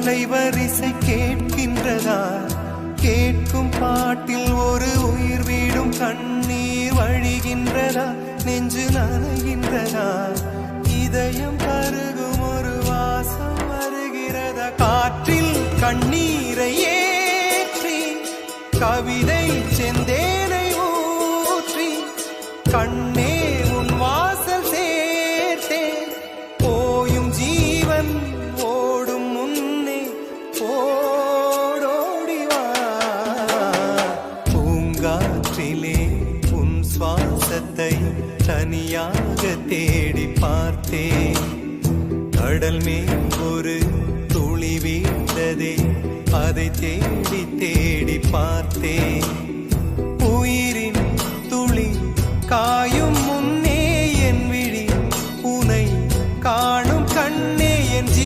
அலைவரிசை கேட்கின்றதா? கேட்கும் பாட்டில் ஒரு உயிர் வீடும் கண்ணீர் வழிகின்றதா? நெஞ்சு நனைகின்றதா? இதயம் பருகும் ஒரு வாசம் வருகிறதா? காற்றில் கண்ணீரை ஏற்றி கவிதை செந்தேனை ஊற்றி கண்ணே உன் வாசல் சேர்த்தேன். போயும் ஜீவன் ஓடும் முன்னே ஓடோடிவா. பூங்காற்றிலே உன் சுவாசத்தை தனியாக தேடி பார்த்தேன். கடல் மேல் ஒரு துளி வீழ்ந்ததே, அதை தேடி தேடி பார்த்தேன். உயிரின் துளி காய